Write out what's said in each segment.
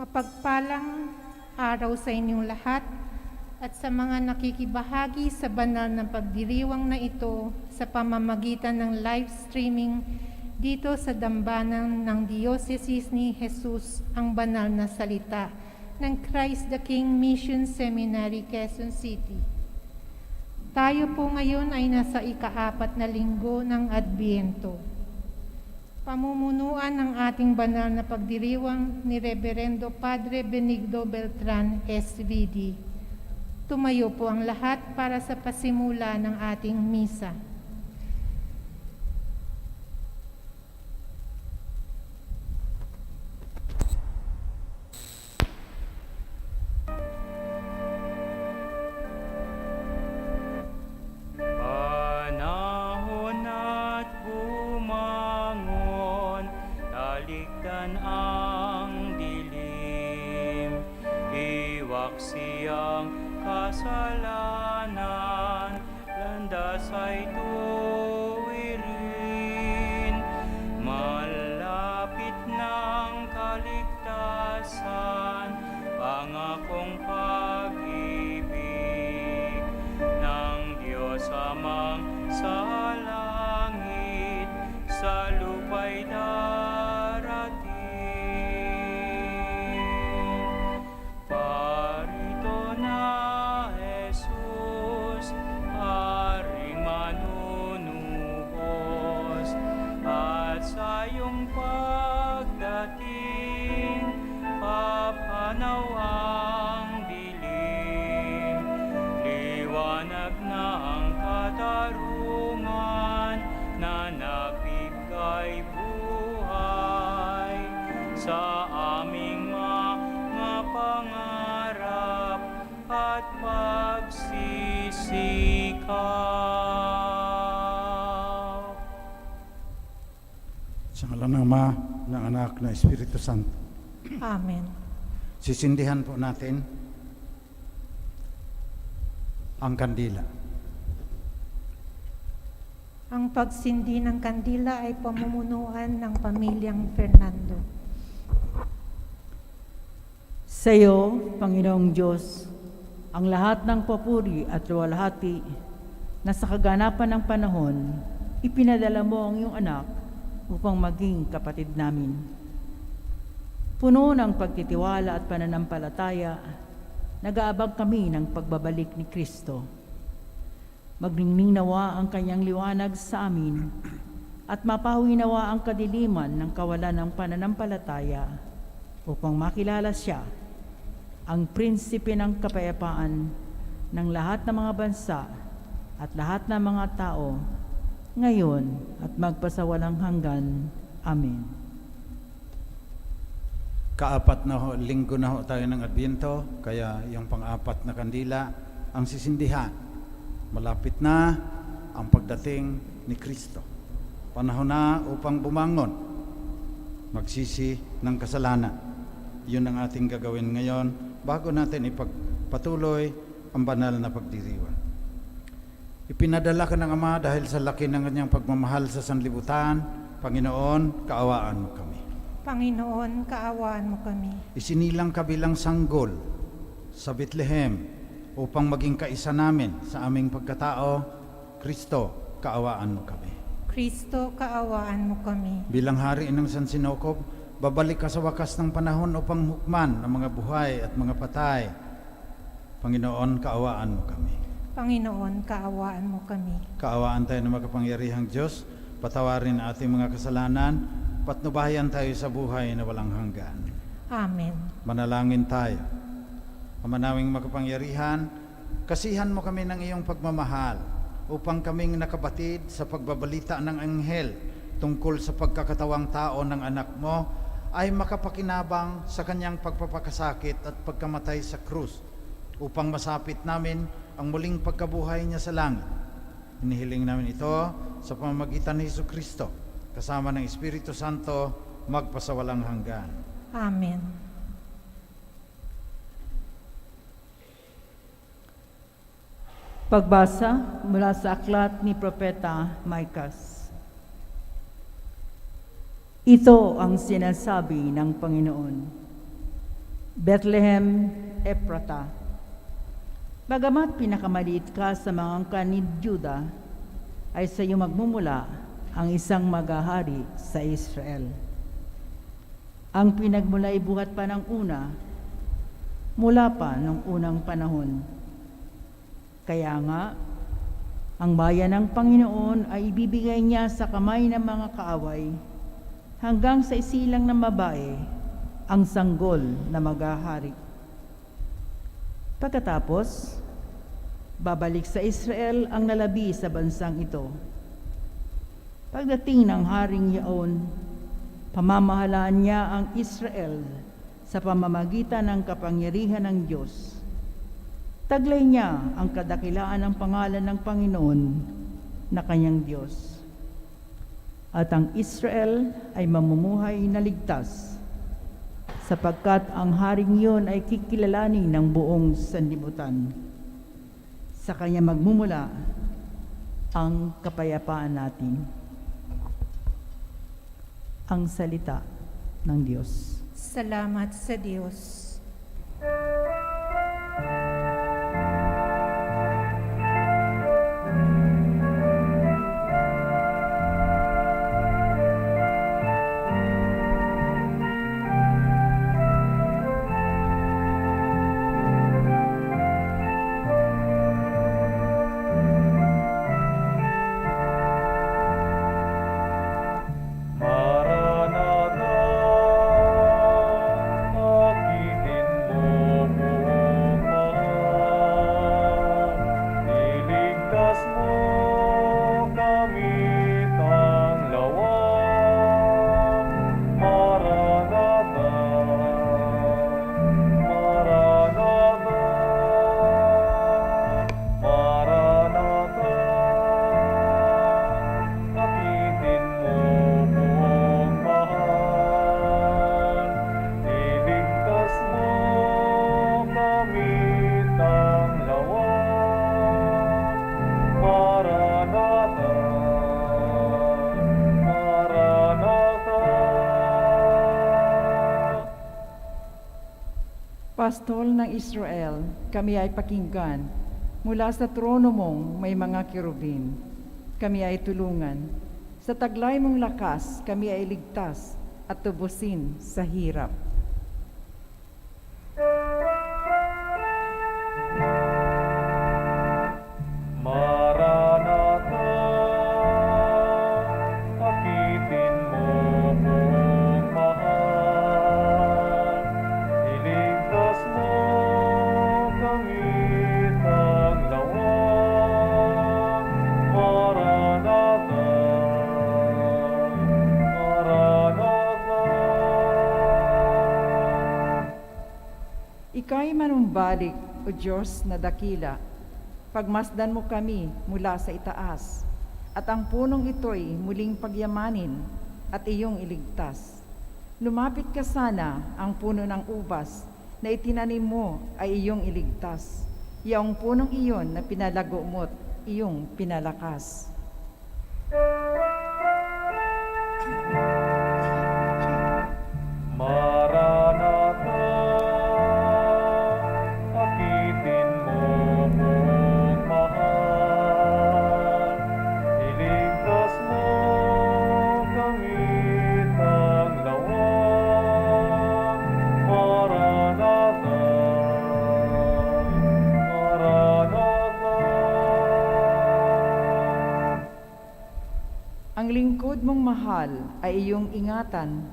Mapagpalang araw sa inyong lahat at sa mga nakikibahagi sa banal na pagdiriwang na ito sa pamamagitan ng live streaming dito sa Dambanan ng Diocese ni Jesus ang Banal na Salita ng Christ the King Mission Seminary, Quezon City. Tayo po ngayon ay nasa ika-4 na linggo ng Adbiento. Pamumunuan ng ating banal na pagdiriwang ni Reverendo Padre Benigno Beltran, SVD. Tumayo po ang lahat para sa pasimula ng ating misa. Kasalanan, landas ay tuwirin, malapit ng kaligtasan, pangakong pag-ibig ng Diyos Amang sa langit, sa lupa'y darating. Parito na Haring manunuhos at sa iyong pagdating papanaw ang dilim, liwanag na ang katarungan na nagbigay buhay sa aming mga pangarap at pagsisikap. Sa ngalan ng Ama, ng Anak, ng Espiritu Santo. Amen. Sisindihan po natin ang kandila. Ang pagsindi ng kandila ay pamumunuan ng pamilyang Fernando. Sa iyo, Panginoong Diyos, ang lahat ng papuri at luwalhati na sa kaganapan ng panahon, ipinadala mo ang iyong anak upang maging kapatid namin. Puno ng pagtitiwala at pananampalataya, nag-aabang kami ng pagbabalik ni Kristo. Magningning nawa ang kanyang liwanag sa amin at mapawi nawa ang kadiliman ng kawalan ng pananampalataya upang makilala siya, ang prinsipe ng kapayapaan ng lahat ng mga bansa at lahat ng mga tao, ngayon at magpasawalang hanggan. Amen. Kaapat na linggo na ho tayo ng Adbiento, kaya yung pang-apat na kandila ang sisindihan. Malapit na ang pagdating ni Kristo. Panahon na upang bumangon, magsisi ng kasalanan. Yun ang ating gagawin ngayon bago natin ipagpatuloy ang banal na pagdiriwang. Ipinadala ka ng Ama dahil sa laki ng kanyang pagmamahal sa sanlibutan. Panginoon, kaawaan mo kami. Panginoon, kaawaan mo kami. Isinilang ka bilang sanggol sa Bethlehem upang maging kaisa namin sa aming pagkatao. Kristo, kaawaan mo kami. Kristo, kaawaan mo kami. Bilang hari ng San Sinocob, babalik ka sa wakas ng panahon upang hukman ang mga buhay at mga patay. Panginoon, kaawaan mo kami. Panginoon, kaawaan mo kami. Kaawaan tayo ng makapangyarihang Diyos, patawarin ang ating mga kasalanan, patnubayan tayo sa buhay na walang hanggan. Amen. Manalangin tayo. Ama naming makapangyarihan, kasihan mo kami ng iyong pagmamahal upang kaming nakabatid sa pagbabalita ng anghel tungkol sa pagkakatawang tao ng anak mo ay makapakinabang sa kanyang pagpapakasakit at pagkamatay sa krus upang masapit namin ang muling pagkabuhay niya sa langit. Inihiling namin ito sa pamamagitan ni Jesucristo kasama ng Espiritu Santo magpasawalang hanggan. Amen. Pagbasa mula sa aklat ni Propeta Micas. Ito ang sinasabi ng Panginoon. Bethlehem, Ephrata. Bagamat pinakamaliit ka sa mga angkan ni Juda, ay sa iyo magmumula ang isang maghahari sa Israel. Ang pinagmula ay buhat pa ng una, mula pa ng unang panahon. Kaya nga, ang bayan ng Panginoon ay ibibigay niya sa kamay ng mga kaaway hanggang sa isilang ng babae ang sanggol na maghahari. Pagkatapos, babalik sa Israel ang nalabi sa bansang ito. Pagdating ng haring yaon, pamamahalaan niya ang Israel sa pamamagitan ng kapangyarihan ng Diyos. Taglay niya ang kadakilaan ng pangalan ng Panginoon na kanyang Diyos. At ang Israel ay mamumuhay na ligtas, sapagkat ang haring iyon ay kikilalanin ng buong sanlibutan. Sa kanya magmumula ang kapayapaan natin. Ang salita ng Diyos. Salamat sa Diyos. Maranatha, akitin mo buong mahal. Iligtas mo kami tanglawan. Maranatha, Maranatha, Maranatha, akitin mo buong mahal. Iligtas mo kami tanglawan. Maranatha, Maranatha. Pastol ng Israel, kami ay pakinggan. Mula sa trono mong may mga kirubin, kami ay tulungan. Sa taglay mong lakas, kami ay ligtas at tubusin sa hirap. Maranatha, akitin mo buong mahal. Iligtas mo kami tanglawan. Maranatha, Maranatha. Ika'y manumbalik, O Diyos na dakila. Pagmasdan mo kami mula sa itaas, at ang punong ito'y muling pagyamanin at iyong iligtas. Lumapit ka sana ang puno ng ubas na itinanim mo ay iyong iligtas. Yaong punong iyon na pinalago mo't iyong pinalakas. Maranatha, akitin mo buong mahal. Iligtas mo kami tanglawan. Maranatha, Maranatha. Ang lingkod mong mahal ay iyong ingatan.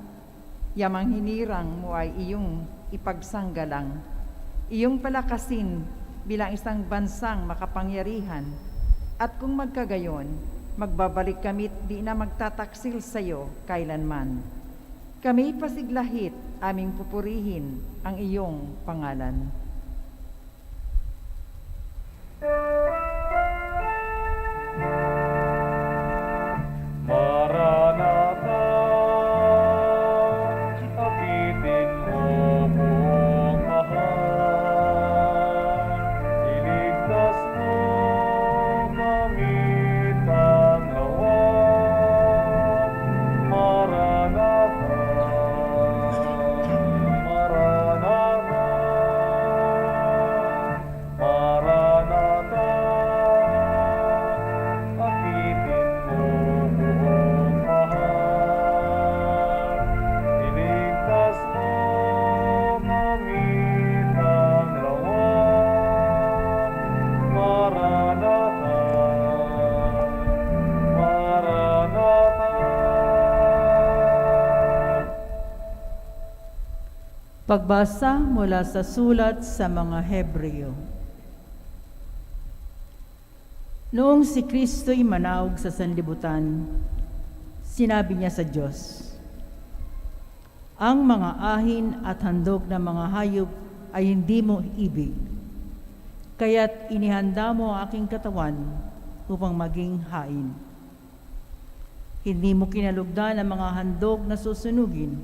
Yamang hinirang mo ay iyong ipagsanggalang. Iyong palakasin bilang isang bansang makapangyarihan. At kung magkagayon, magbabalik kami't di na magtataksil sa iyo kailanman. Kami pasiglahit aming pupurihin ang iyong pangalan. Maranatha, akitin mo buong mahal. Iligtas mo kami tanglawan. Maranatha, Maranatha. Pagbasa mula sa sulat sa mga Hebreo. Noong si Kristo'y manaog sa sanlibutan, sinabi niya sa Diyos, "Ang mga ahin at handog ng mga hayop ay hindi mo ibig, kaya't inihanda mo ang aking katawan upang maging hain. Hindi mo kinalugdan ang mga handog na susunugin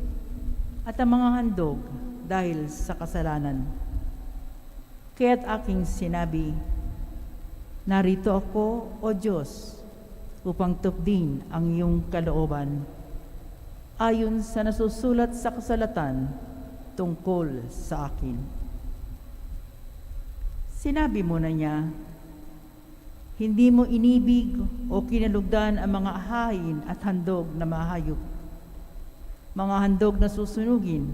at ang mga handog dahil sa kasalanan. Kaya't aking sinabi, narito ako, O Diyos, upang tupdin ang iyong kalooban, ayon sa nasusulat sa kasalatan tungkol sa akin." Sinabi mo na niya, hindi mo inibig o kinalugdan ang mga hain at handog na mahayop, mga handog na susunugin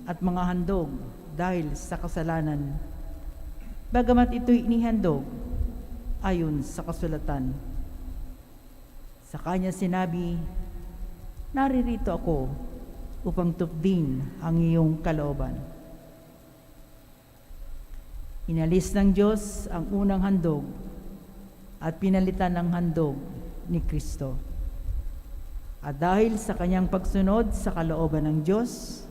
at mga handog dahil sa kasalanan, bagamat ito'y inihandog ayon sa kasulatan. Sa kanya sinabi, naririto ako upang tupdin ang iyong kalooban. Inalis ng Diyos ang unang handog at pinalitan ng handog ni Kristo. At dahil sa kanyang pagsunod sa kalooban ng Diyos,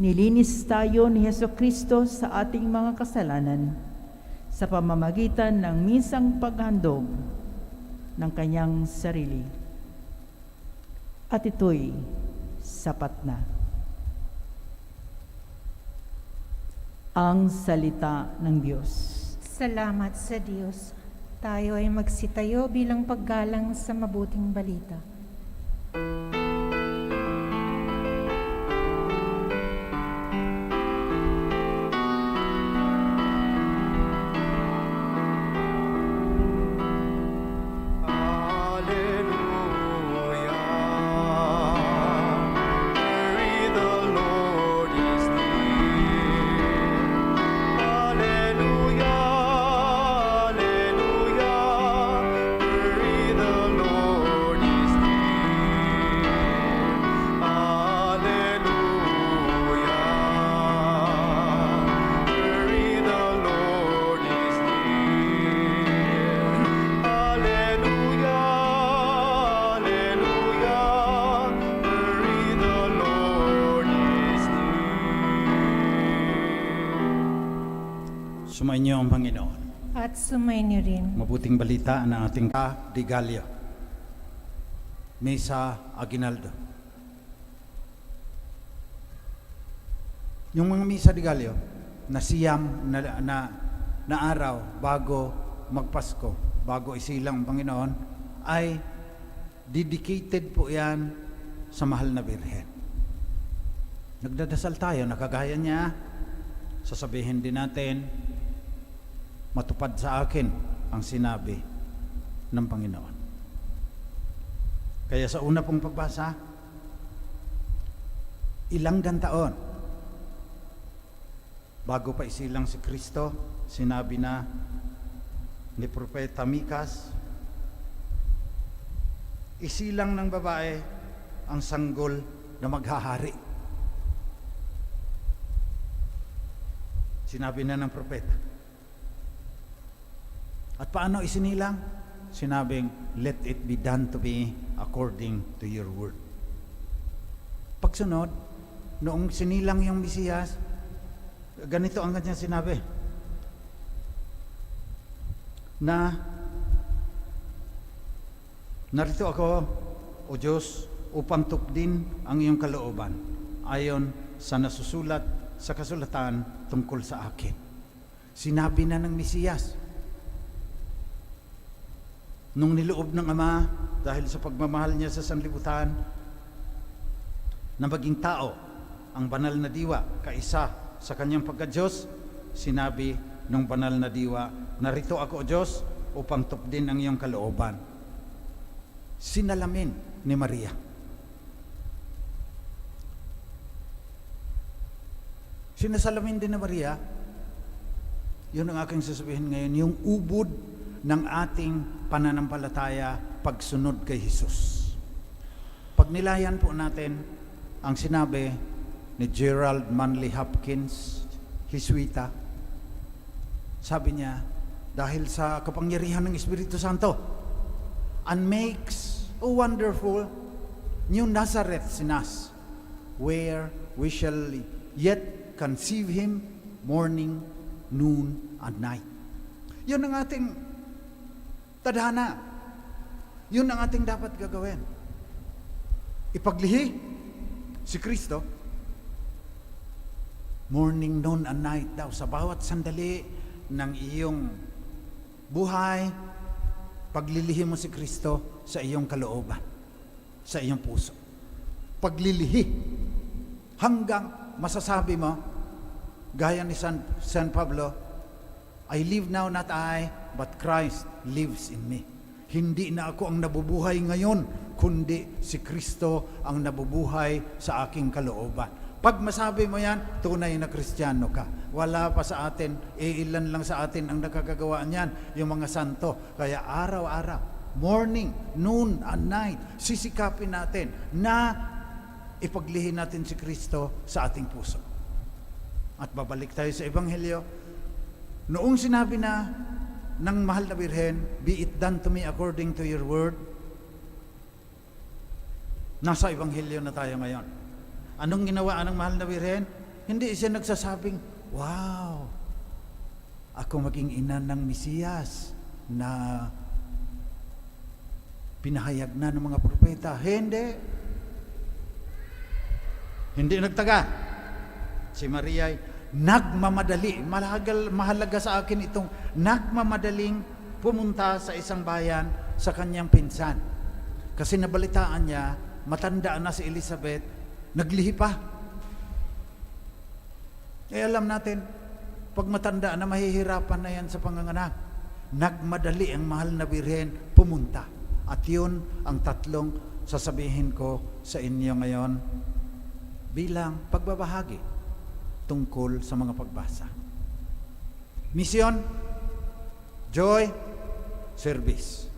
nilinis tayo ni Hesukristo sa ating mga kasalanan sa pamamagitan ng minsang paghandog ng kanyang sarili. At ito'y sapat na. Ang salita ng Diyos. Salamat sa Diyos. Tayo ay magsitayo bilang paggalang sa mabuting balita. Sumainyo ang Panginoon. At sumainyo rin. Mabuting balita ng ating Di Gallo, Mesa Aguinaldo. Yung mga Mesa Di Gallo na siyam na araw bago magpasko, bago isilang ang Panginoon, ay dedicated po yan sa mahal na Birhen. Nagdadasal tayo, nakagaya niya, sasabihin din natin, matupad sa akin ang sinabi ng Panginoon. Kaya sa una pong pagbasa, ilang taon bago pa isilang si Kristo, sinabi na ni Propeta Mikas, isilang ng babae ang sanggol na maghahari. Sinabi na ng propeta. At paano isinilang? Sinabing, let it be done to me according to your word. Pagsunod, noong sinilang yung Mesiyas, ganito ang kanyang sinabi, na narito ako, O Diyos, upang tupdin ang iyong kalooban, ayon sa nasusulat sa kasulatan tungkol sa akin. Sinabi na ng Mesiyas, nung niloob ng Ama, dahil sa pagmamahal niya sa sanlibutan, na maging tao, ang banal na diwa, kaisa sa kanyang pagka-Diyos, sinabi ng banal na diwa, narito ako, O Diyos, upang tupdin ang iyong kalooban. Sinalamin ni Maria. Sinasalamin din ni Maria, yun ang aking sasabihin ngayon, yung ubod ng ating pananampalataya pagsunod kay Jesus. Pag nilayan po natin ang sinabi ni Gerald Manley Hopkins, Hiswita. Sabi niya, dahil sa kapangyarihan ng Espiritu Santo, and makes a wonderful new Nazareth in us, where we shall yet conceive Him morning, noon, and night. Yun ang ating tadhana. Yun ang ating dapat gagawin. Ipaglihi si Kristo, morning, noon, and night daw, sa bawat sandali ng iyong buhay. Paglilihi mo si Kristo sa iyong kalooban, sa iyong puso. Paglilihi hanggang masasabi mo, gaya ni San Pablo, I live now, not I, but Christ lives in me. Hindi na ako ang nabubuhay ngayon, kundi si Kristo ang nabubuhay sa aking kalooban. Pag masabi mo yan, tunay na Kristiyano ka. Wala pa sa atin, ilan lang sa atin ang nakakagawa niyan, yung mga santo. Kaya araw-araw, morning, noon, and night, sisikapin natin na ipaglihin natin si Kristo sa ating puso. At babalik tayo sa Ebanghelyo. Noong sinabi na ng mahal na Birhen, be it done to me according to your word, nasa Ebanghelyo na tayo ngayon. Anong ginawa ng mahal na Birhen? Hindi siya nagsasabing, wow, ako maging ina ng Mesiyas na pinahayag na ng mga propeta. Hindi. Hindi nagtaga. Si Maria ay nagmamadali. Mahalaga sa akin itong nagmamadaling pumunta sa isang bayan sa kanyang pinsan. Kasi nabalitaan niya, matanda na si Elizabeth, naglihi pa. Alam natin, pag matanda na, mahihirapan na yan sa panganganak. Nagmadali ang mahal na Birhen pumunta. At yun ang tatlong sasabihin ko sa inyo ngayon bilang pagbabahagi tungkol sa mga pagbasa. Misyon, joy, service.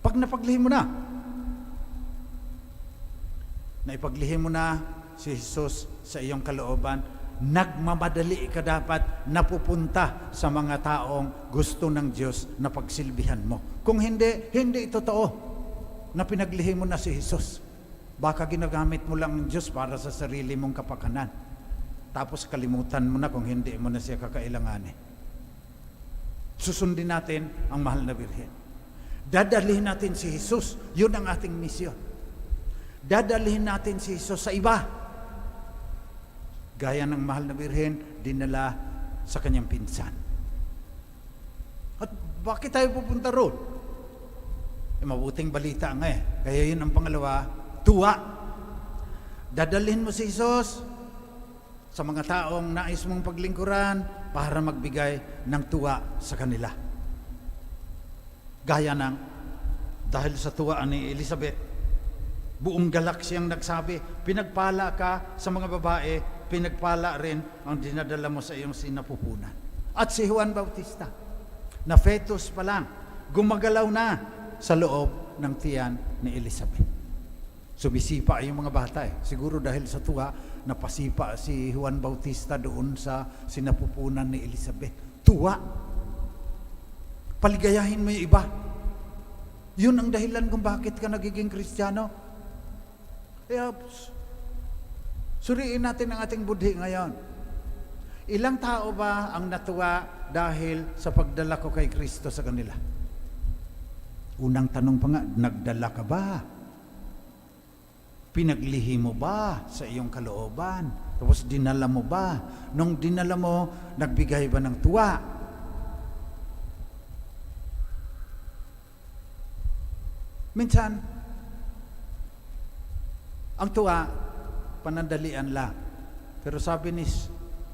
Pag napaglihi mo na, naipaglihi mo na si Jesus sa iyong kalooban, nagmamadali ka dapat napupunta sa mga taong gusto ng Diyos na pagsilbihan mo. Kung hindi totoo na pinaglihi mo na si Jesus. Baka ginagamit mo lang ng Diyos para sa sarili mong kapakanan. Tapos kalimutan mo na kung hindi mo na siya kakailanganin. Susundin natin ang mahal na Birhen. Dadalhin natin si Jesus. Yun ang ating misyon. Dadalhin natin si Jesus sa iba. Gaya ng mahal na Birhen, dinala sa kanyang pinsan. At bakit tayo pupunta roon? Mabuting balita nga eh. Kaya yun ang pangalawa, tuwa. Dadalhin mo si Jesus sa mga taong nais mong paglingkuran para magbigay ng tuwa sa kanila. Gaya ng, dahil sa tuwa ni Elizabeth, buong galaksyang nagsabi, pinagpala ka sa mga babae, pinagpala rin ang dinadala mo sa iyong sinapupunan. At si Juan Bautista, na fetus pa lang, gumagalaw na sa loob ng tiyan ni Elizabeth. Sumisipa yung mga bata eh. Siguro dahil sa tuwa, napasipa si Juan Bautista doon sa sinapupunan ni Elizabeth. Tuwa. Paligayahin mo yung iba. Yun ang dahilan kung bakit ka nagiging Kristiyano. Kaya, suriin natin ang ating budhi ngayon. Ilang tao ba ang natuwa dahil sa pagdala ko kay Kristo sa kanila? Unang tanong pa nga, nagdala ka ba? Pinaglihi mo ba sa iyong kalooban? Tapos dinala mo ba? Nung dinala mo, nagbigay ba ng tuwa? Minsan, ang tuwa, panandalian lang. Pero sabi ni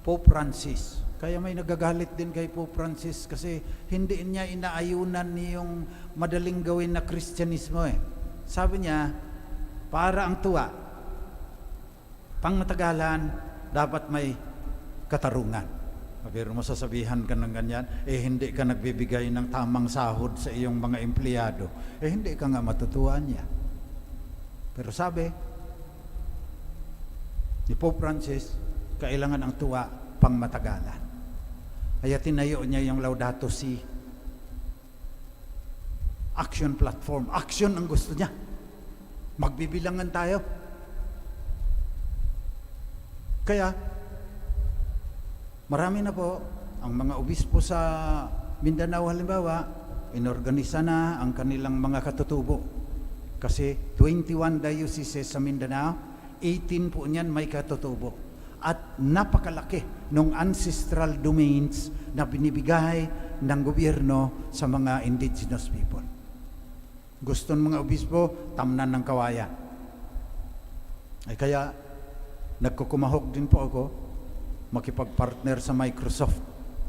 Pope Francis, kaya may nagagalit din kay Pope Francis kasi hindi niya inaayunan yung madaling gawin na Kristyanismo eh. Sabi niya, para ang tuwa, pangmatagalan, dapat may katarungan. Pero masasabihan ka ng ganyan, hindi ka nagbibigay ng tamang sahod sa iyong mga empleyado, hindi ka nga matutuwa niya. Pero sabi, ni Pope Francis, kailangan ang tuwa pang matagalan. Kaya tinayo niya yung Laudato Si. Action platform. Action ang gusto niya. Magbibilangan tayo. Kaya, marami na po ang mga obispo sa Mindanao halimbawa, inorganisa na ang kanilang mga katutubo. Kasi 21 dioceses sa Mindanao, 18 po niyan may katutubo. At napakalaki ng ancestral domains na binibigay ng gobyerno sa mga indigenous people. Gusto ng mga obispo, tamnan ng kawayan. Ay kaya, nagkukumahog din po ako makipag-partner sa Microsoft.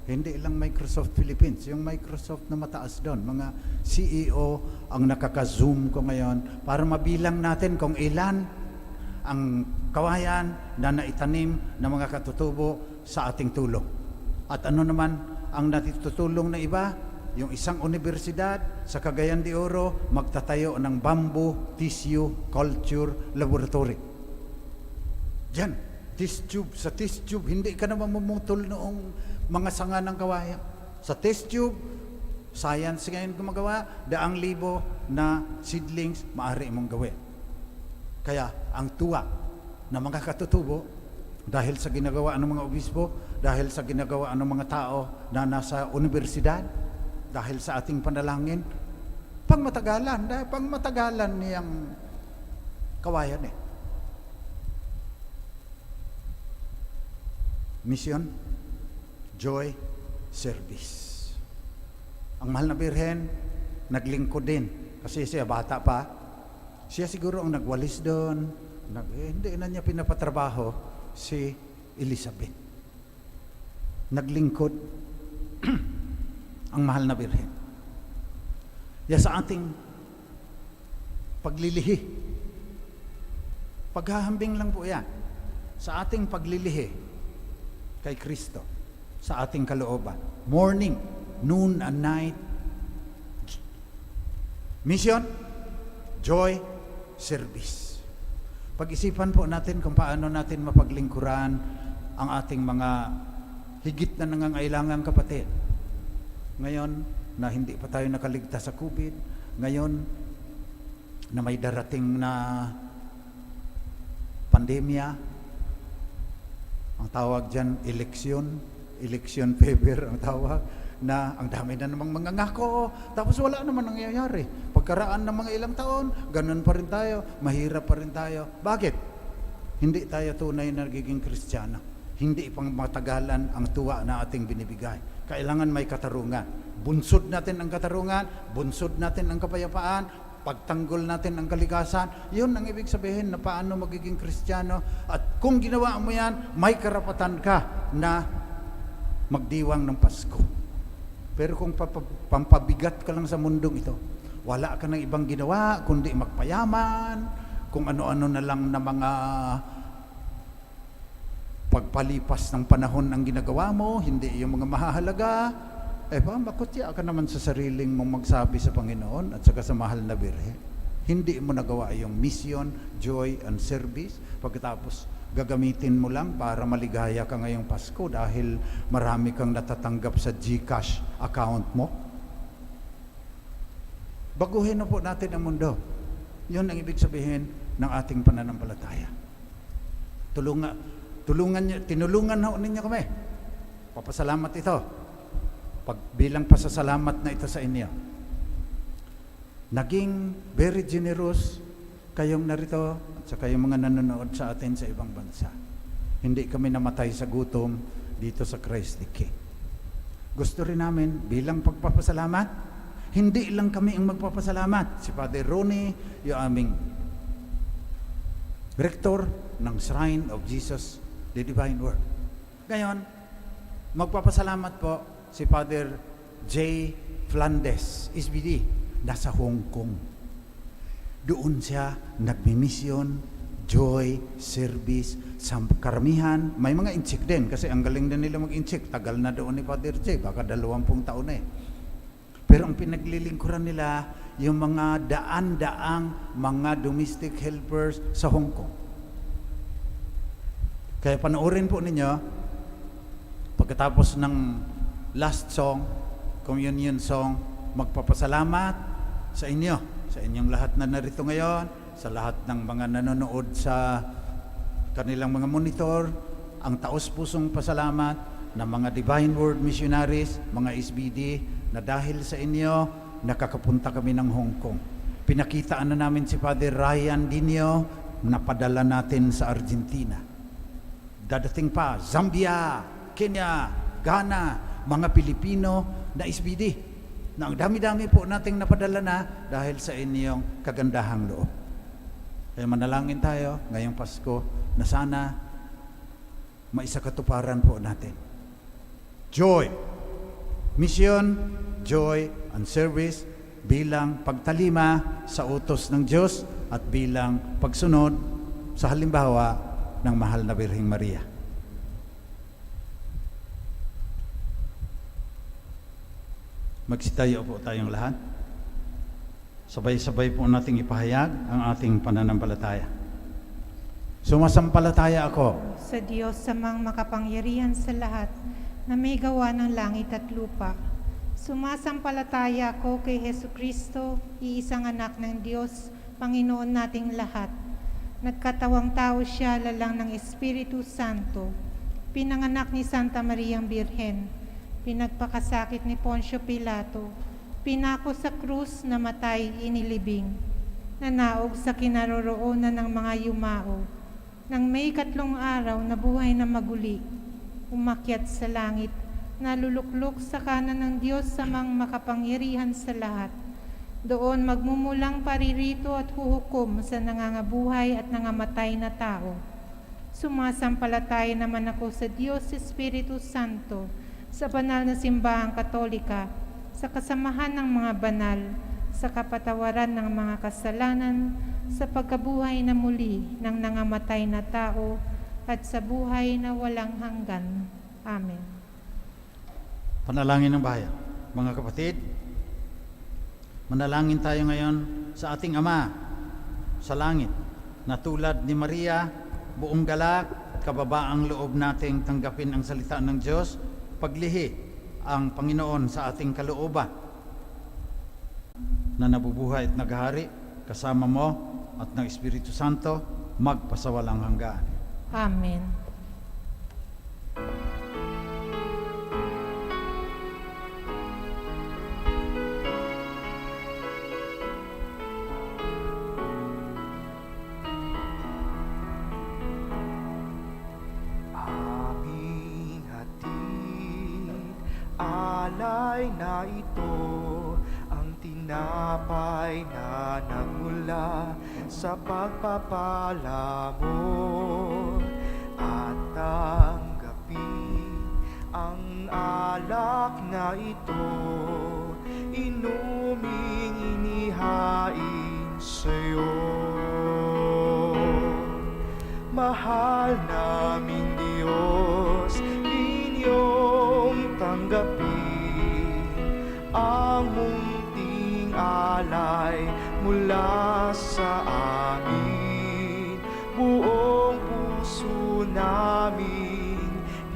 Hindi lang Microsoft Philippines, yung Microsoft na mataas doon. Mga CEO ang nakaka-zoom ko ngayon para mabilang natin kung ilan ang kawayan na naitanim ng mga katutubo sa ating tulong. At ano naman ang natutulong na iba? Yung isang universidad sa Cagayan de Oro magtatayo ng Bamboo Tissue Culture Laboratory. Diyan, test tube. Sa test tube, hindi ka naman mamutol noong mga sanga ng kawayan. Sa test tube, science ngayon gumagawa, 100,000 na seedlings maaari mong gawin. Kaya ang tuwa ng mga katutubo, dahil sa ginagawa ng mga obispo, dahil sa ginagawa ng mga tao na nasa universidad, dahil sa ating panalangin, pangmatagalan niyang kawayan Mission, joy, service. Ang mahal na Birhen, naglingkod din. Kasi siya bata pa. Siya siguro ang nagwalis doon. Hindi na niya pinapatrabaho si Elizabeth. Naglingkod ang mahal na Birhen. Sa ating paglilihi. Paghahambing lang po yan. Sa ating paglilihi kay Kristo, sa ating kalooban. Morning, noon, and night. Mission, joy, service. Pag-isipan po natin kung paano natin mapaglingkuran ang ating mga higit na nangangailangang kapatid. Ngayon, na hindi pa tayo nakaligtas sa COVID, ngayon, na may darating na pandemya, ang tawag dyan, election fever ang tawag, na ang dami na namang mga ngako, tapos wala naman nangyayari. Pagkaraan ng mga ilang taon, ganun pa rin tayo, mahirap pa rin tayo. Bakit? Hindi tayo tunay na nagiging Kristiyano. Hindi pang matagalan ang tuwa na ating binibigay. Kailangan may katarungan. Bunsod natin ang katarungan, bunsod natin ang kapayapaan, pagtanggol natin ang kalikasan. Yun ang ibig sabihin na paano magiging Kristiyano. At kung ginawa mo yan, may karapatan ka na magdiwang ng Pasko. Pero kung pampabigat ka lang sa mundong ito, wala ka ng ibang ginawa kundi magpayaman, kung ano-ano na lang na mga pagpalipas ng panahon ang ginagawa mo, hindi yung mga mahahalaga. Makutya ka naman sa sariling mong magsabi sa Panginoon at saka sa mahal na Birhen. Hindi mo nagawa yung mission, joy, and service. Pagkatapos, gagamitin mo lang para maligaya ka ngayong Pasko dahil marami kang natatanggap sa GCash account mo. Baguhin na po natin ang mundo. Yun ang ibig sabihin ng ating pananampalataya. Tinulungan ninyo kami. Papasalamat ito. Bilang pasasalamat na ito sa inyo. Naging very generous kayong narito at sa kayong mga nanonood sa atin sa ibang bansa. Hindi kami namatay sa gutom dito sa Christ the King. Gusto rin namin bilang pagpapasalamat, hindi lang kami ang magpapasalamat. Si Father Ronnie, yung aming rector ng Shrine of Jesus, the Divine Word. Ngayon, magpapasalamat po si Father J. Flandes, SBD, nasa Hong Kong. Doon siya nagmimisyon, joy, service, sa karamihan. May mga inchik din, kasi ang galing din nila mag-inchik. Tagal na doon ni Father J, baka 20 taon na Pero ang pinaglilingkuran nila, yung mga daan-daang mga domestic helpers sa Hong Kong. Kaya panoorin po ninyo, pagkatapos ng last song, communion song, magpapasalamat sa inyo, sa inyong lahat na narito ngayon, sa lahat ng mga nanonood sa kanilang mga monitor, ang taos-pusong pasalamat ng mga Divine Word Missionaries, mga SBD, na dahil sa inyo, nakakapunta kami ng Hong Kong. Pinakitaan na namin si Father Ryan Dinio, napadala natin sa Argentina. Dadating pa, Zambia, Kenya, Ghana, mga Pilipino na SBD. Na ang dami-dami po nating napadala na dahil sa inyong kagandahang loob. Kaya manalangin tayo ngayong Pasko na sana maisakatuparan po natin. Joy, mission, joy, and service bilang pagtalima sa utos ng Diyos at bilang pagsunod sa halimbawa ng mahal na Birheng Maria. Magsitayo po tayong lahat. Sabay-sabay po nating ipahayag ang ating pananampalataya. Sumasampalataya ako Sa Diyos sa mga makapangyarihan sa lahat na may gawa ng langit at lupa. Sumasampalataya ako kay Hesukristo, iisang anak ng Diyos, Panginoon nating lahat. Nagkatawang tao siya lalang ng Espiritu Santo. Pinanganak ni Santa Mariang Birhen. Pinagpakasakit ni Poncio Pilato. Pinako sa krus, namatay, inilibing. Nanaog sa kinaroroonan ng mga yumao. Nang may 3 araw na buhay na maguli, umakyat sa langit, naluluklok sa kanan ng Diyos sa mga makapangyarihan sa lahat. Doon magmumulang paririto at huhukom sa nangangabuhay at nangamatay na tao. Sumasampalataya naman ako sa Diyos Espiritu Santo, sa banal na simbahang Katolika, sa kasamahan ng mga banal, sa kapatawaran ng mga kasalanan, sa pagkabuhay na muli ng nangamatay na tao, at sa buhay na walang hanggan. Amen. Panalangin ng bayan. Mga kapatid, manalangin tayo ngayon sa ating Ama sa langit, na tulad ni Maria, buong galak at kababaang loob nating tanggapin ang salita ng Diyos, paglihi ang Panginoon sa ating kalooban na nabubuhay at naghahari kasama mo at ng Espiritu Santo magpasawalang hanggan. Amen. Aming hatid, alay na ito, ang tinapay na nagmula sa pagpapala mo. At tanggapin ang alak na ito, inuming inihain sa'yo. Mahal naming Diyos, inyong tanggapin ang munting alay mula sa amin. Buong puso namin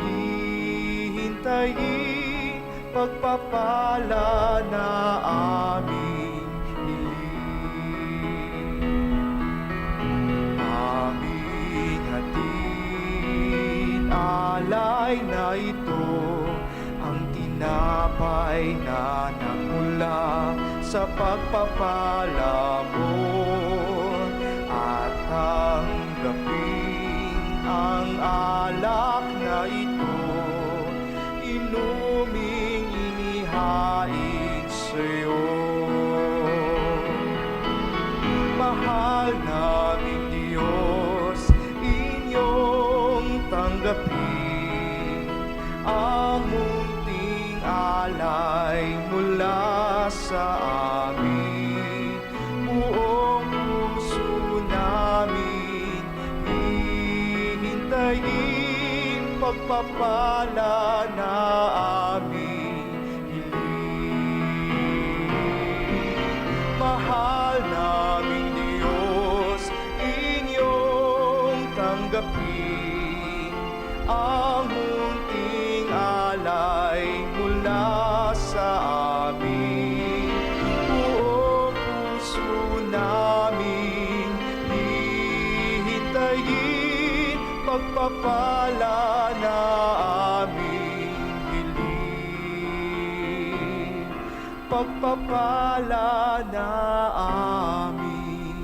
hihintayin pagpapala na aming hiling. Aming hatid, alay na ito, ang tinapay na nagmula sa pagpapala mo. At tanggapin ang alak na ito, inuming inihain sa'yo. Mahal naming Diyos, inyong tanggapin ang munting alay mula sa amin. Buong puso namin hihintayin pagpapala na aming hiling. Mahal naming Diyos, inyong tanggapin pagpapala na aming hiling, pagpapala na aming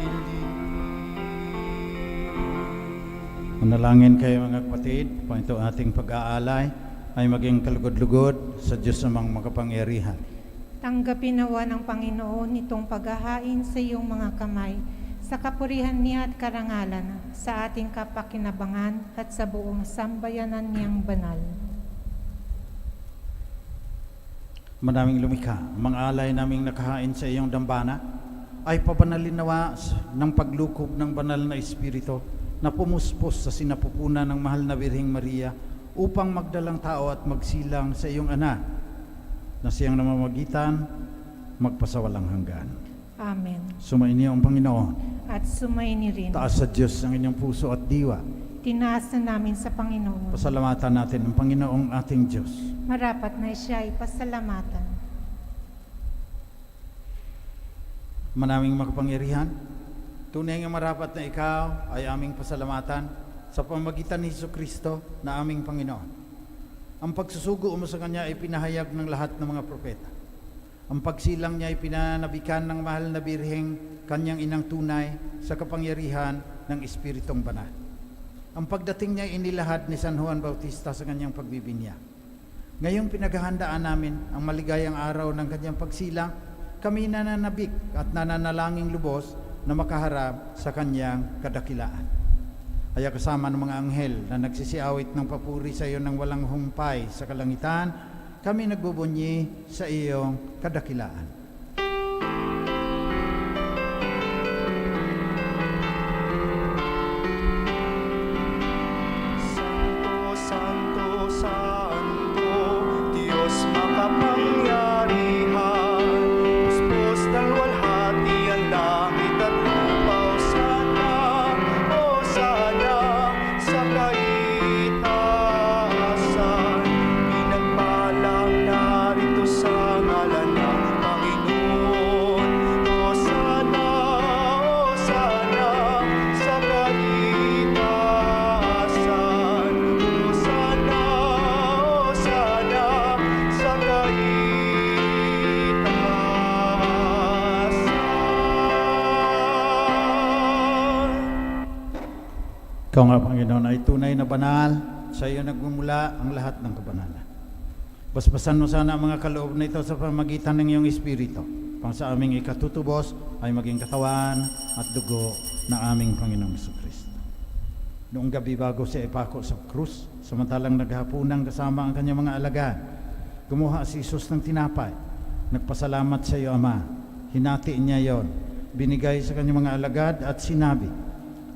hiling. Manalangin kayo mga kapatid, kung ito ating pag-aalay ay maging kalugod-lugod sa Diyos namang makapangyarihan. Tanggapin nawa ng Panginoon itong paghahain sa iyong mga kamay, sa kapurihan niya at karangalan, sa ating kapakinabangan at sa buong sambayanan niyang banal. Manaming lumikha, mga alay naming nakahain sa iyong dambana ay pabanalin nawa ng paglukob ng banal na Espiritu na pumuspos sa sinapupunan ng mahal na Birheng Maria upang magdalang tao at magsilang sa iyong anak na siyang namamagitan magpasawalang hanggan. Amen. Sumainyo ang Panginoon. At sumaini rin. Taas sa Diyos ang inyong puso at diwa. Tinaas na namin sa Panginoon. Pasalamatan natin ang Panginoong ating Diyos. Marapat na siya ay pasalamatan. Manaming makapangyarihan, tunay nga marapat na ikaw ay aming pasalamatan sa pamamagitan ni Jesucristo na aming Panginoon. Ang pagsusugo mo sa Kanya ay pinahayag ng lahat ng mga propeta. Ang pagsilang niya ay pinanabikan ng mahal na Birheng Kanyang inang tunay sa kapangyarihan ng Espiritong Banal. Ang pagdating niya ay inilahad ni San Juan Bautista sa kanyang pagbibinyag. Ngayong pinaghahandaan namin ang maligayang araw ng kanyang pagsilang, kami nananabik at nananalangin lubos na makaharap sa kanyang kadakilaan. Kaya kasama ng mga anghel na nagsisiawit ng papuri sa iyo ng walang humpay sa kalangitan, kami nagbubunyi sa iyong kadakilaan. Santo, Santo, Santo, Diyos makapangyarihan, puspos ng walhati ang langit at lupa. Hosana sa kaitaasan, pinagpalang narito sa ngalan ng Panginoon. Hosana, Hosana sa kaitaasan, Hosana, Hosana sa kaitaasan. Ikaw nga, Panginoon, ay tunay na banal. Sa iyo nagmumula ang lahat ng kabanalan. Basbasan mo sana ang mga kaloob na ito sa pamagitan ng iyong Espiritu, pang sa aming ikatutubos ay maging katawan at dugo ng aming Panginoong Jesucristo. Noong gabi bago siya ipako sa krus, samantalang naghapunan kasama ang kanyang mga alagad, kumuha si Jesus ng tinapay, nagpasalamat sa iyo, Ama, hinati niya yon, binigay sa kanyang mga alagad at sinabi,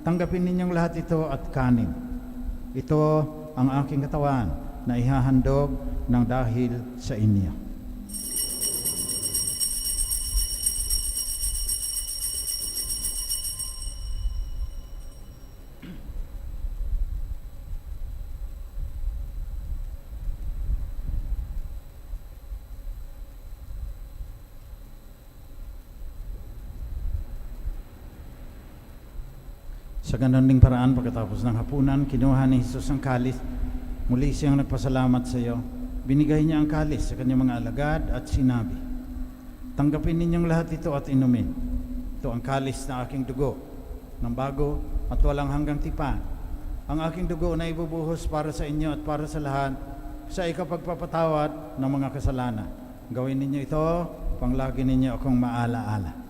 tanggapin ninyong lahat ito at kanin. Ito ang aking katawan na ihahandog ng dahil sa inyo. Sa ganon ding paraan, pagkatapos ng hapunan, kinuha ni Jesus ang kalis. Muli siyang nagpasalamat sa iyo. Binigay niya ang kalis sa kanyang mga alagad at sinabi, tanggapin ninyong lahat ito at inumin. Ito ang kalis na aking dugo, ng bago at walang hanggang tipan. Ang aking dugo na ibubuhos para sa inyo at para sa lahat sa ikapagpapatawad ng mga kasalanan. Gawin ninyo ito, panglagi ninyo akong maalaala.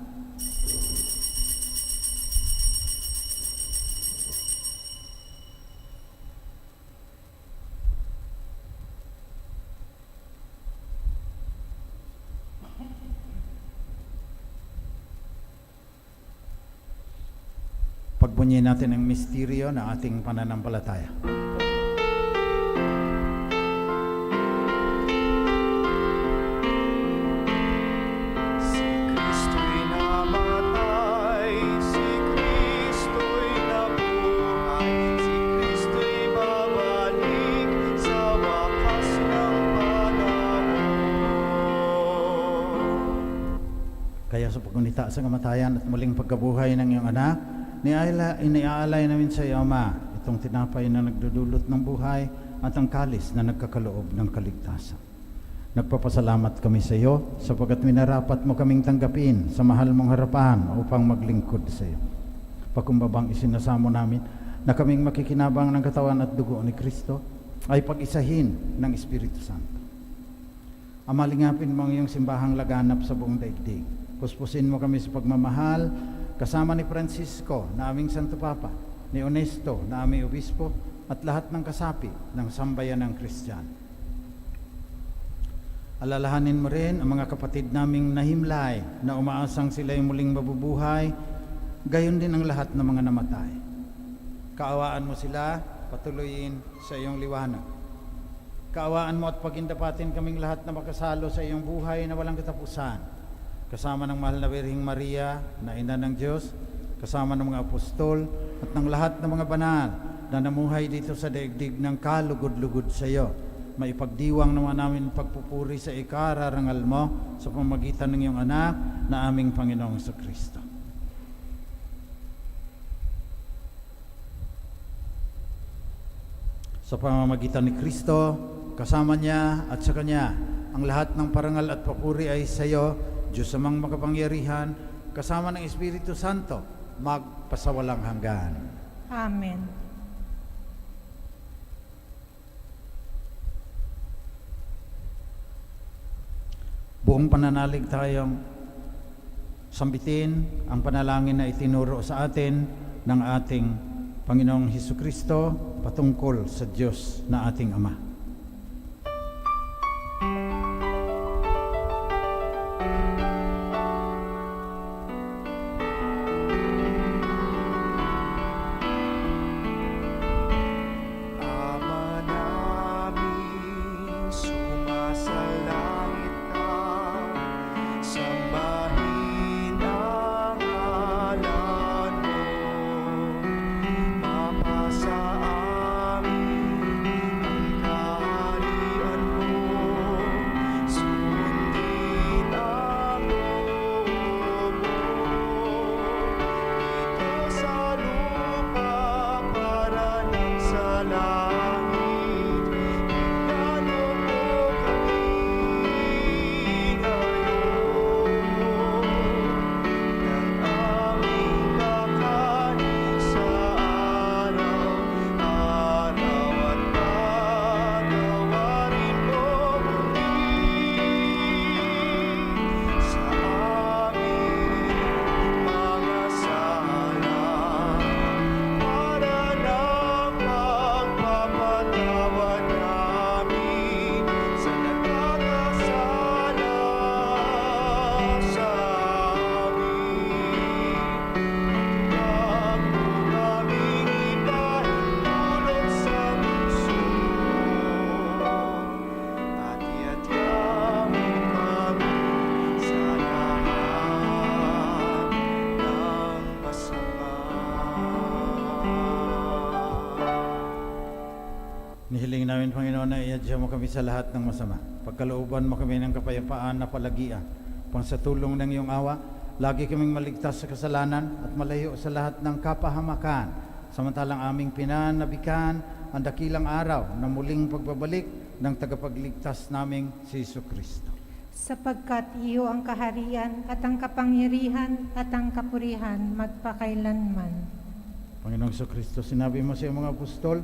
Pagbunyi natin ang misteryo ng ating pananampalataya. Si Kristo'y namatay, si Kristo'y nabuhay, si Kristo'y babalik sa wakas ng panahon. Kaya sa paggunita sa kamatayan at muling pagkabuhay ng iyong anak, iniaalay namin sa iyo, Ama, itong tinapay na nagdudulot ng buhay at ang kalis na nagkakaloob ng kaligtasan. Nagpapasalamat kami sa iyo sapagkat minarapat mo kaming tanggapin sa mahal mong harapan upang maglingkod sa iyo. Pakumbabang isinasamo namin na kaming makikinabang ng katawan at dugo ni Kristo ay pag-isahin ng Espiritu Santo. Amalingapin mo ang iyong simbahang laganap sa buong daigdig. Puspusin mo kami sa pagmamahal kasama ni Francisco na aming Santo Papa, ni Onesto na aming Obispo at lahat ng kasapi ng sambayan ng Kristiyano. Alalahanin mo rin ang mga kapatid naming nahimlay na umaasang sila'y muling mabubuhay, gayon din ang lahat ng mga namatay. Kaawaan mo sila, patuloyin sa iyong liwanag. Kaawaan mo at pagindapatin kaming lahat na makasalo sa iyong buhay na walang katapusan. Kasama ng mahal na Birheng Maria, na ina ng Diyos, kasama ng mga apostol at ng lahat ng mga banal na namuhay dito sa daigdig ng kalugod-lugod sa iyo. Maipagdiwang naman namin pagpupuri sa ikararangal mo sa pamamagitan ng iyong anak na aming Panginoong Kristo. Sa pamamagitan ni Kristo, kasama niya at sa Kanya, ang lahat ng parangal at papuri ay sa iyo, Diyos amang makapangyarihan, kasama ng Espiritu Santo, magpasawalang hanggan. Amen. Buong pananalig tayong sambitin ang panalangin na itinuro sa atin ng ating Panginoong Hesukristo patungkol sa Diyos na ating Ama. Ama namin, sumasalangit ka, sambahin ang ngalan mo. Mapasa amin ang kaharian mo, sundin ang loob mo. Dito sa lupa para ng sa langit, lalo mo kami ngayon. Ng aming kakanin sa araw-araw at patawarin mo muli sa aming mga sala, para ng pagpapatawad namin sa nagkakasala sa amin. Huwag mo kaming ipahintulot sa puso, at iadya mo kami sa lahat ng masama. Nihiling namin, Panginoon, na iadya mo kami sa lahat ng masama. Pagkalooban mo kami ng kapayapaan na palagian. Pang sa tulong ng iyong awa, lagi kaming maligtas sa kasalanan at malayo sa lahat ng kapahamakan. Samantalang aming pinanabikan ang dakilang araw na muling pagbabalik ng tagapagligtas naming si Jesucristo. Sapagkat iyo ang kaharian at ang kapangyarihan at ang kapurihan magpakailanman. Panginoong Jesucristo, sinabi mo sa iyong mga apostol,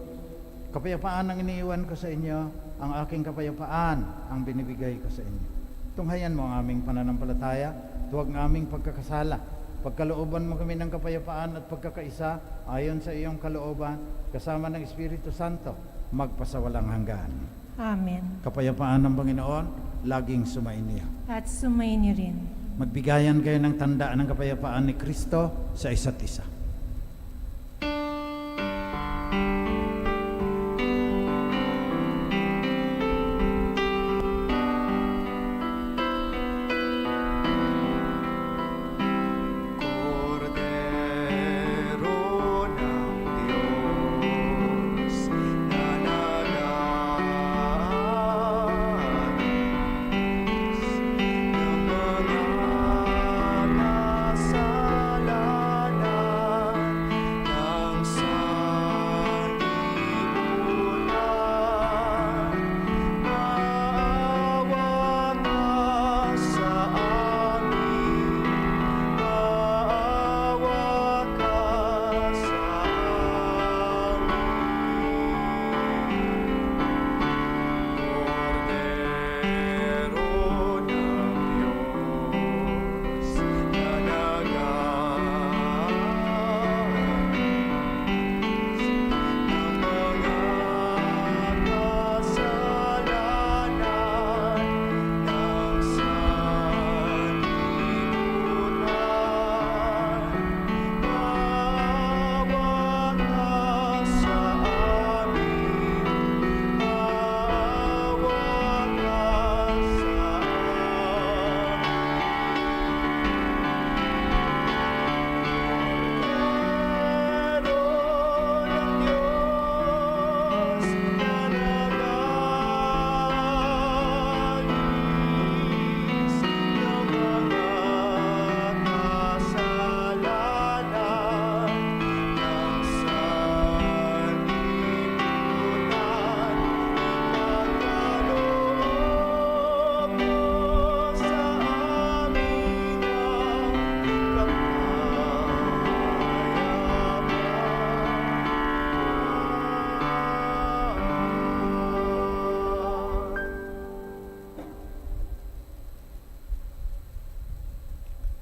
kapayapaan ang iniiwan ko sa inyo, ang aking kapayapaan ang binibigay ko sa inyo. Tunghayan mo ang aming pananampalataya, tuwag ng aming pagkakasala. Pagkalooban mo kami ng kapayapaan at pagkakaisa, ayon sa iyong kalooban, kasama ng Espiritu Santo, magpasawalang hanggan. Amen. Kapayapaan ng Panginoon, laging sumainyo. At sumainyo rin. Magbigayan kayo ng tanda ng kapayapaan ni Kristo sa isa't isa. Kordero ng Diyos na nag-aalis ng mga kasalanan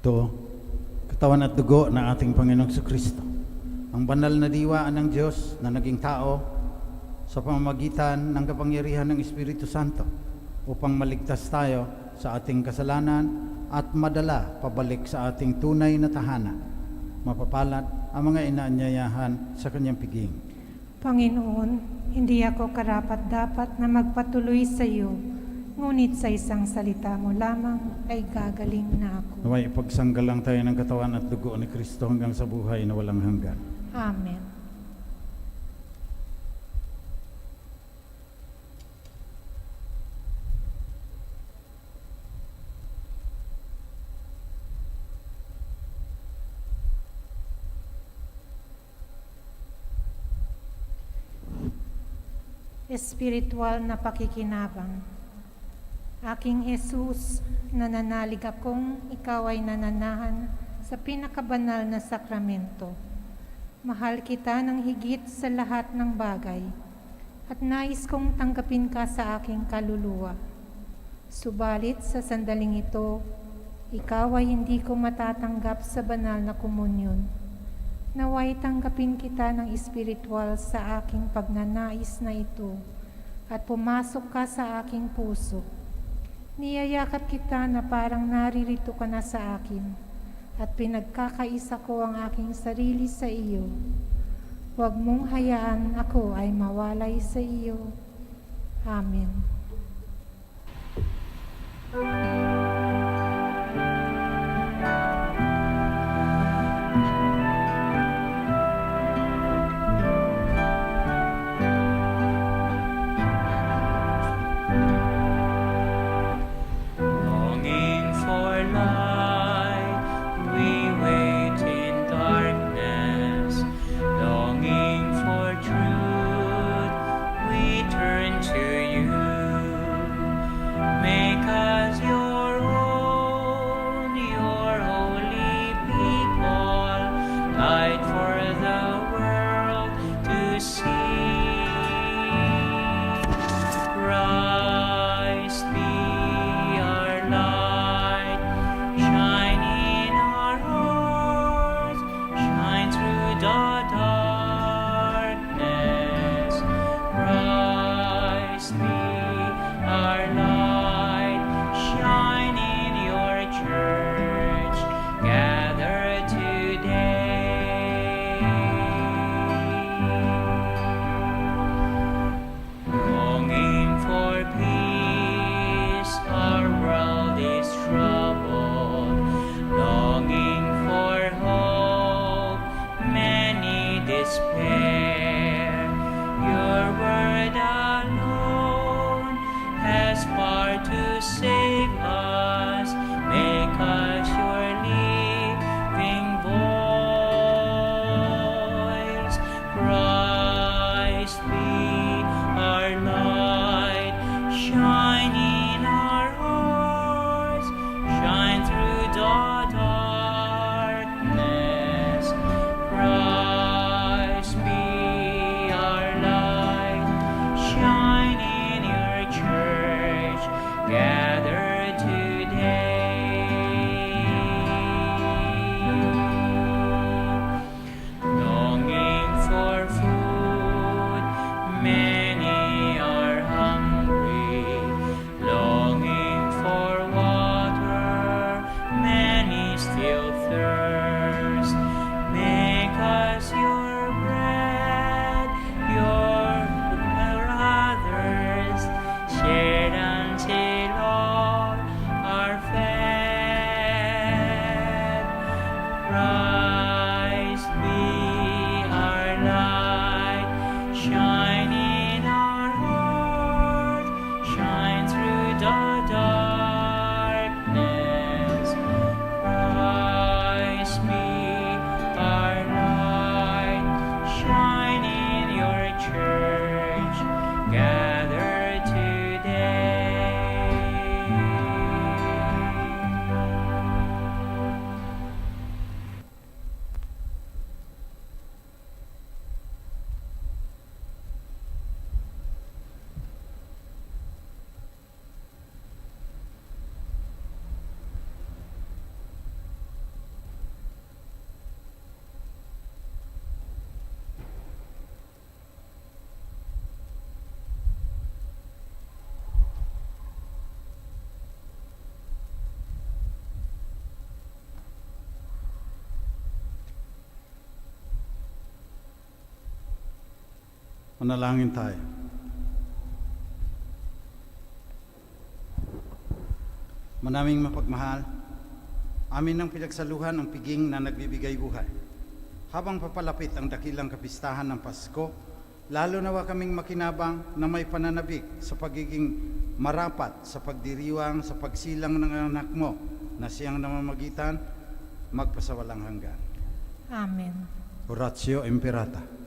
Ito, katawan at dugo ng ating Panginoong Kristo, ang banal na diwaan ng Diyos na naging tao sa pamamagitan ng kapangyarihan ng Espiritu Santo upang maligtas tayo sa ating kasalanan at madala pabalik sa ating tunay na tahanan. Mapapalad ang mga inaanyayahan sa kanyang piging. Panginoon, hindi ako karapat-dapat na magpatuloy sa iyo, ngunit sa isang salita mo lamang ay gagaling na ako. Naway ipagsanggalang tayo ng katawan at dugo ni Kristo hanggang sa buhay na walang hanggan. Amen. Espiritual na pakikinabang. Aking Jesus, nananalig akong ikaw ay nananahan sa pinakabanal na sakramento. Mahal kita ng higit sa lahat ng bagay at nais kong tanggapin ka sa aking kaluluwa. Subalit sa sandaling ito, ikaw ay hindi ko matatanggap sa banal na komunyon. Naway tanggapin kita ng espiritual sa aking pagnanais na ito at pumasok ka sa aking puso. Niyayakap kita na parang naririto ka na sa akin at pinagkakaisa ko ang aking sarili sa iyo. Huwag mong hayaan ako ay mawalay sa iyo. Amen. Longing for light, we wait in darkness. Longing for truth, we turn to you. Make us your own, your holy people, light for the world to see. Christ be our light, shine in our hearts, shine through the darkness. Christ be our light, shine in your church, gather today. Longing for peace, our world is troubled. Longing for hope, many despair. Your word alone has power to save us. Make us your living voice. Christ be our light, shine in our hearts, shine through the darkness. Christ be our light, shine in your church, gather today. Longing for food, many are hungry. Longing for water, many still thirst. Make us your bread, your brothers, shared until all are fed. Christ be our light, shine in our hearts, shine through the darkness. Christ be our light, shine in your church, gather today. Manalangin tayo. Manaming mapagmahal, amin ang pinagsaluhan ang piging na nagbibigay buhay. Habang papalapit ang dakilang kapistahan ng Pasko, lalo nawa kaming makinabang na may pananabik sa pagiging marapat sa pagdiriwang sa pagsilang ng anak mo na siyang namamagitan magpasawalang hanggan. Amen. Oratio Imperata.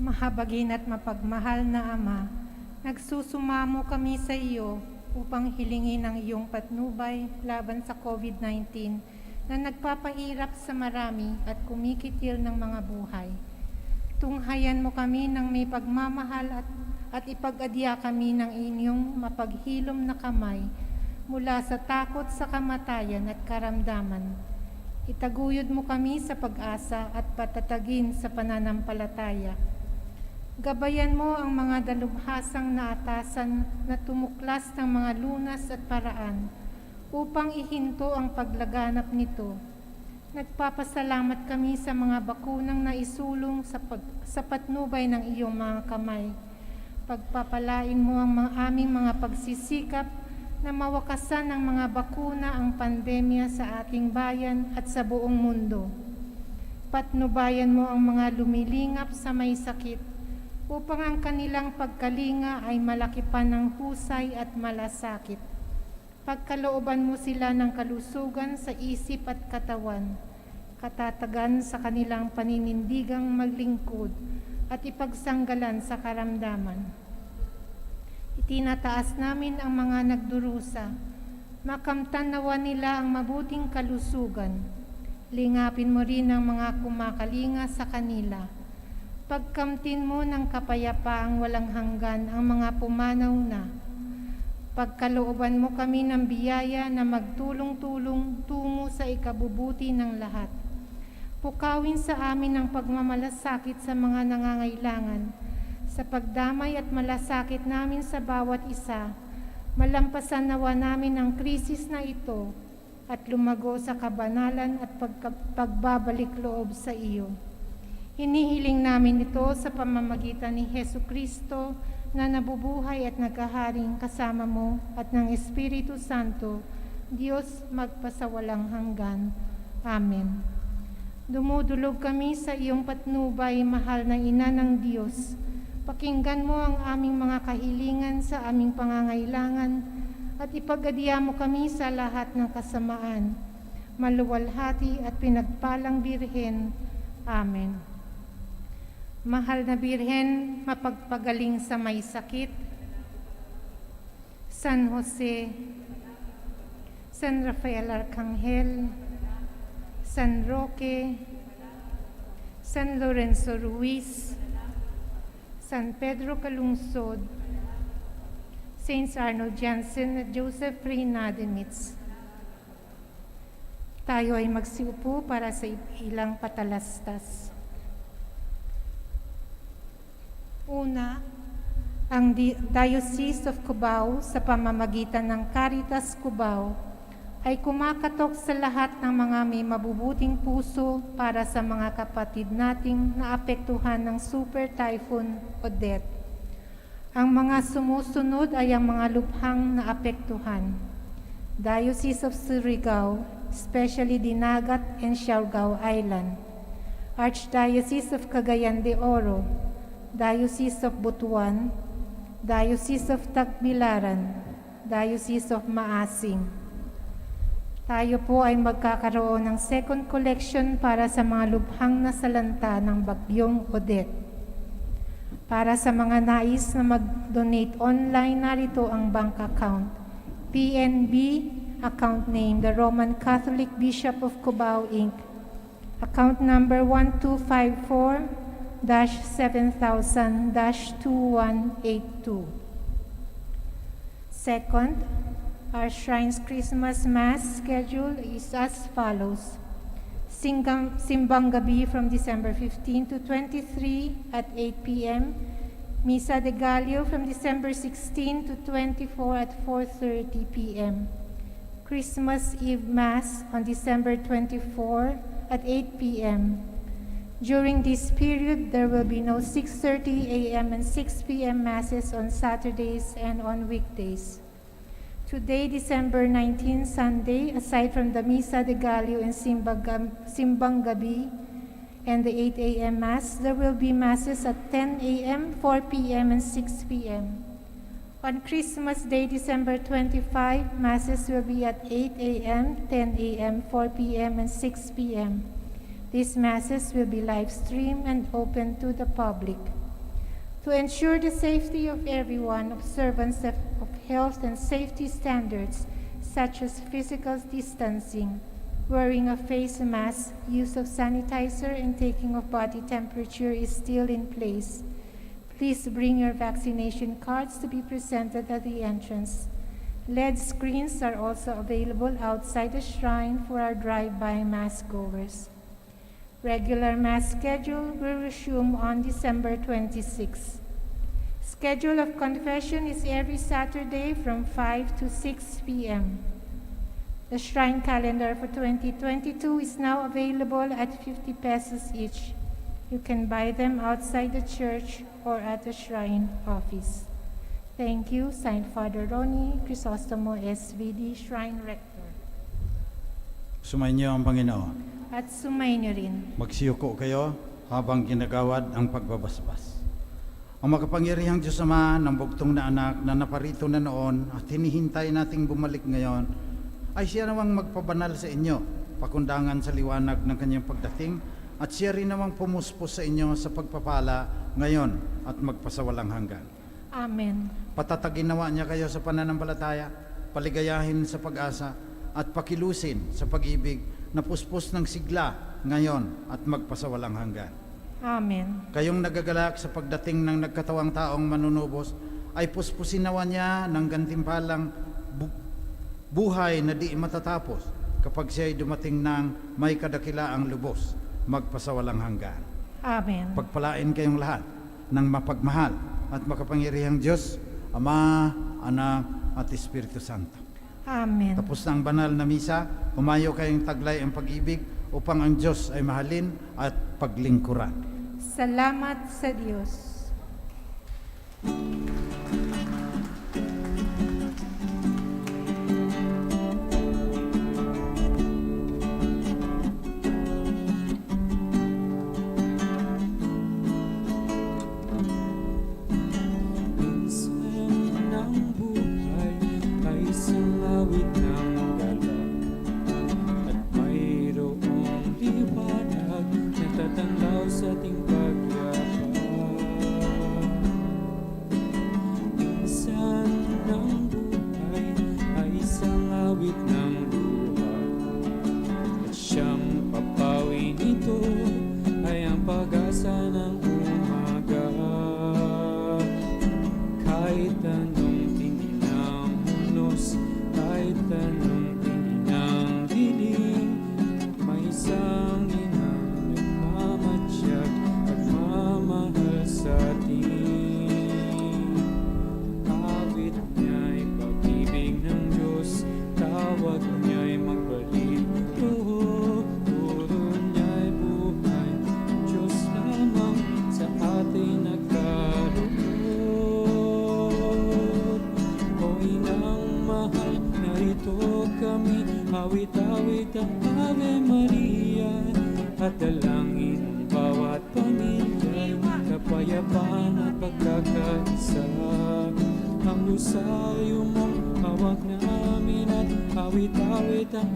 Mahabagin at mapagmahal na Ama, nagsusumamo kami sa iyo upang hilingin ang iyong patnubay laban sa COVID-19 na nagpapahirap sa marami at kumikitil ng mga buhay. Tunghayan mo kami ng may pagmamahal at ipag-adya kami ng inyong mapaghilom na kamay mula sa takot sa kamatayan at karamdaman. Itaguyod mo kami sa pag-asa at patatagin sa pananampalataya. Gabayan mo ang mga dalubhasang naatasan na tumuklas ng mga lunas at paraan upang ihinto ang paglaganap nito. Nagpapasalamat kami sa mga bakunang naisulong sa patnubay ng iyong mga kamay. Pagpapalain mo ang aming mga pagsisikap na mawakasan ng mga bakuna ang pandemya sa ating bayan at sa buong mundo. Patnubayan mo ang mga lumilingap sa may sakit upang ang kanilang pagkalinga ay malaki pa ng husay at malasakit. Pagkalooban mo sila ng kalusugan sa isip at katawan, katatagan sa kanilang paninindigang maglingkod at ipagsanggalan sa karamdaman. Itinataas namin ang mga nagdurusa, makamtan nawa nila ang mabuting kalusugan. Lingapin mo rin ang mga kumakalinga sa kanila. Pagkamtin mo ng kapayapaang walang hanggan ang mga pumanaw na. Pagkalooban mo kami ng biyaya na magtulong-tulong tungo sa ikabubuti ng lahat. Pukawin sa amin ang pagmamalasakit sa mga nangangailangan. Sa pagdamay at malasakit namin sa bawat isa, malampasan nawa namin ang krisis na ito at lumago sa kabanalan at pagbabalik loob sa iyo. Hinihiling namin ito sa pamamagitan ni Hesu Kristo na nabubuhay at naghaharing kasama mo at ng Espiritu Santo, Diyos magpasawalang hanggan. Amen. Dumudulog kami sa iyong patnubay, mahal na Ina ng Diyos. Pakinggan mo ang aming mga kahilingan sa aming pangangailangan at ipag-adya mo kami sa lahat ng kasamaan. Maluwalhati at pinagpalang Birhen. Amen. Mahal na Birhen, mapagpagaling sa may sakit, San Jose, San Rafael Arcangel, San Roque, San Lorenzo Ruiz, San Pedro Calungsod, Saints Arnold Jansen at Joseph Reinademitz. Tayo ay magsiupo para sa ilang patalastas. Una, ang Diocese of Cubao sa pamamagitan ng Caritas Cubao ay kumakatok sa lahat ng mga may mabubuting puso para sa mga kapatid nating naapektuhan ng Super Typhoon Odette. Ang mga sumusunod ay ang mga lubhang naapektuhan: Diocese of Surigao, especially Dinagat and Siargao Island; Archdiocese of Cagayan de Oro; Diocese of Butuan; Diocese of Tagbilaran; Diocese of Maasim. Tayo po ay magkakaroon ng second collection para sa mga lubhang nasalanta ng Bagyong Odette. Para sa mga nais na mag-donate online, narito ang bank account: PNB, account name the Roman Catholic Bishop of Cubao, Inc., account number 1254-7000-2182. Second, our Shrine's Christmas Mass schedule is as follows: Simbang Gabi from December 15 to 23 at 8 p.m., Misa de Gallo from December 16 to 24 at 4:30 p.m., Christmas Eve Mass on December 24 at 8 p.m., During this period, there will be no 6:30 a.m. and 6 p.m. Masses on Saturdays and on weekdays. Today, December 19, Sunday, aside from the Misa de Gallo and Simbang Gabi and the 8 a.m. Mass, there will be Masses at 10 a.m., 4 p.m., and 6 p.m. On Christmas Day, December 25, Masses will be at 8 a.m., 10 a.m., 4 p.m., and 6 p.m. These Masses will be live streamed and open to the public. To ensure the safety of everyone, observance of health and safety standards such as physical distancing, wearing a face mask, use of sanitizer, and taking of body temperature is still in place. Please bring your vaccination cards to be presented at the entrance. LED screens are also available outside the shrine for our drive-by mass goers. Regular Mass schedule will resume on December 26. Schedule of confession is every Saturday from 5 to 6 p.m. The shrine calendar for 2022 is now available at 50 pesos each. You can buy them outside the church or at the shrine office. Thank you, signed Father Ronnie Crisostomo, SVD, Shrine Rector. Sumainyo ang Panginoon. At sumainyo rin. Magsiyuko kayo habang ginagawad ang pagbabasbas. Ang makapangyarihang Diyos Ama ng bugtong na anak na naparito na noon at hinihintay nating bumalik ngayon, ay siya namang magpabanal sa inyo, pakundangan sa liwanag ng kanyang pagdating, at siya rin namang pumuspos sa inyo sa pagpapala ngayon at magpasawalang hanggan. Amen. Patatagin nawa niya kayo sa pananampalataya, paligayahin sa pag-asa, at pakilusin sa pag-ibig na puspos ng sigla ngayon at magpasawalang hanggan. Amen. Kayong nagagalak sa pagdating ng nagkatawang taong manunubos, ay puspusin nawa niya ng gantimpalang buhay na di matatapos kapag siya'y dumating ng may kadakilaang lubos, magpasawalang hanggan. Amen. Pagpalain kayong lahat ng mapagmahal at makapangyarihang Diyos, Ama, Anak, at Espiritu Santo. Amen. Tapos na ang banal na misa, humayo kayong taglay ang pag-ibig upang ang Diyos ay mahalin at paglingkuran. Salamat sa Diyos. Minsan ang buhay ay sumawit ng galak, at mayroong liwanag na tatanglaw sa ating pagyakap. Minsan ang buhay ay sumawit ng luha, at siyang papawi nito ay ang pag-asa ng umaga. Kahit anong tingin ng hunos, kahit anong tingin ng dilim, may isang inang nagmamatsyag at mamahal sa atin. Awit niya'y pag-ibig ng Diyos, tawag niya'y magbalik loob, turo niya'y buhay, Diyos lamang sa atin nagkaloob. O inang mahal, narito kami, awit-awit ang Ave Maria, at dalangin ang bawat pamilya, kapayapaan at pagkakaisa. Ang lusaya mo, hawak namin, at awit-awit ang